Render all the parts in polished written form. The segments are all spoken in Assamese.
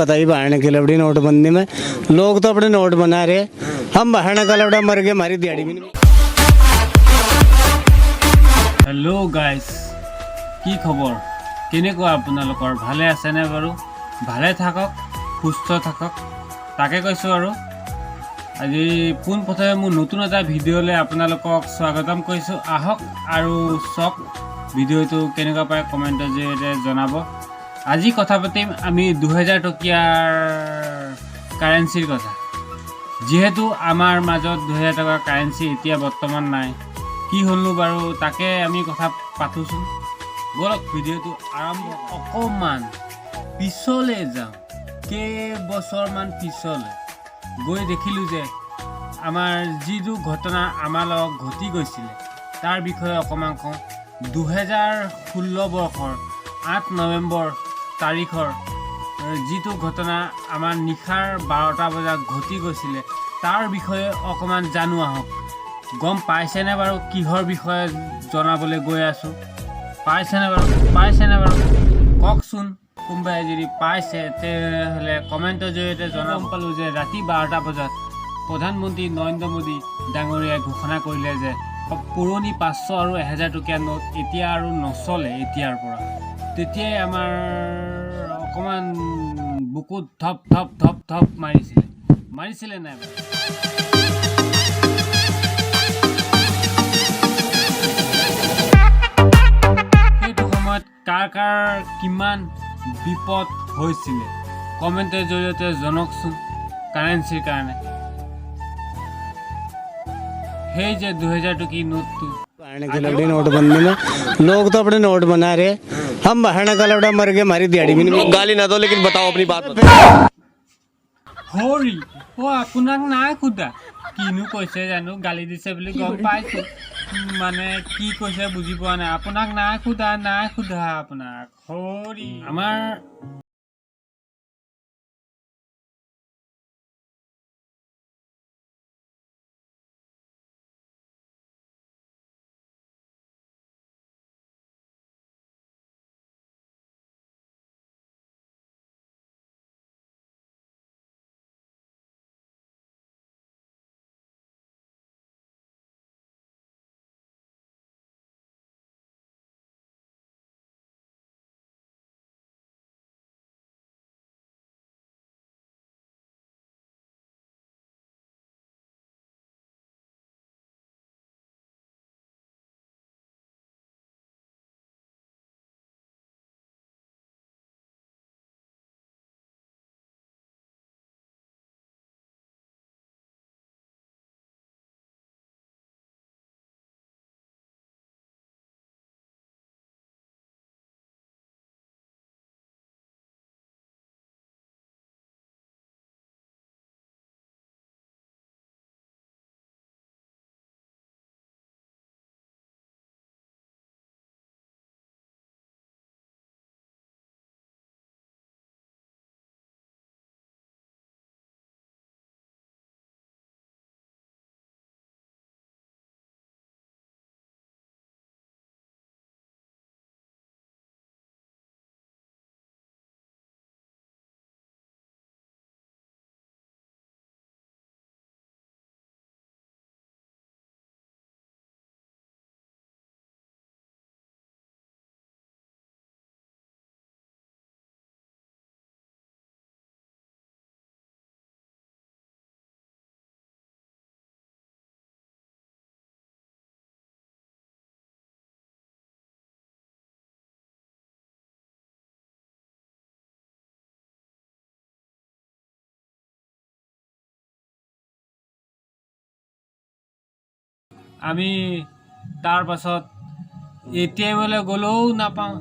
कतई बहाने की लवड़ी नोटबंदी में। लोग तो अपने नोट बना रहे, हम बहाने का लवड़ा मर गए, हमारी दिहाड़ी भी नहीं। हेलो गाइस, কি খবৰ? কেনেকুৱা আপোনালোকৰ? ভালে আছেনে বাৰু? ভালে থাকক, সুস্থ থাকক, তাকে কৈছোঁ। আৰু আজি পোনপ্ৰথমে মোৰ নতুন এটা ভিডিঅ'লৈ আপোনালোকক স্বাগতম কৰিছোঁ। আহক আৰু চাওক ভিডিঅ'টো কেনেকুৱা পায় কমেণ্টৰ জৰিয়তে জনাব। আজি কথা পাতিম আমি 2000 টকীয়াৰ কাৰেঞ্চিৰ কথা। যিহেতু আমাৰ মাজত 2000 টকাৰ কাৰেঞ্চি এতিয়া বৰ্তমান নাই, কি হ'লনো বাৰু তাকে আমি কথা পাতোচোন। বলক ভিডিঅ'টো আৰম্ভ। অকণমান পিছলৈ যাওঁ, কেইবছৰমান পিছলৈ গৈ দেখিলোঁ যে আমাৰ যিটো ঘটনা আমাৰ লগত ঘটি গৈছিলে তাৰ বিষয়ে অকণমান কওঁ। 2016 বৰ্ষৰ 8 নৱেম্বৰ তাৰিখৰ যিটো ঘটনা আমাৰ নিশাৰ 12টা বজাত ঘটি গৈছিলে তাৰ বিষয়ে অকণমান জানো আহক। গম পাইছেনে বাৰু কিহৰ বিষয়ে জনাবলৈ গৈ আছোঁ? পাইছেনে বাৰু কওকচোন। কোনোবাই যদি পাইছে তেতিয়াহ'লে কমেণ্টৰ জৰিয়তে জনাব। পালোঁ যে ৰাতি 12টা বজাত প্ৰধানমন্ত্ৰী নৰেন্দ্ৰ মোদী ডাঙৰীয়াই ঘোষণা কৰিলে যে পুৰণি 500 আৰু 1000 টকীয়া নোট এতিয়া আৰু নচলে এতিয়াৰ পৰা। তেতিয়াই আমাৰ অকণমান বুকুত ধপ ধপ ধপ ধপ মাৰিছিলে নাই বাৰু? সেইটো সময়ত কাৰ কিমান বিপদ হৈছিলে কমেণ্টৰ জৰিয়তে জনাওকচোন। কাৰেঞ্চিৰ কাৰণে সেই যে 2000 টকী নোটটো बहाने की लवड़ी नोटबंदी में। लोग तो अपने नोट बना रहे, हम बहाने का लवड़ा मर गए, हमारी दिहाड़ी भी नहीं। गाली ना दो, लेकिन बताओ अपनी बात बताओ। হৰি আপোনাক নাই সোধা, কিনো কৈছে জানো, গালি দিছে বুলি গম পাইছোঁ, মানে কি কৈছে বুজি পোৱা নাই। আপোনাক নাই সোধা আপোনাক হৰি। আমাৰ আমি তাৰ পাছত ATM-লৈ গ'লেও নাপাওঁ।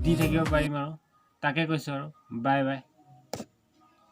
দি থাকিব পাৰিম আৰু তাকে কৈছোঁ আৰু বাই বাই।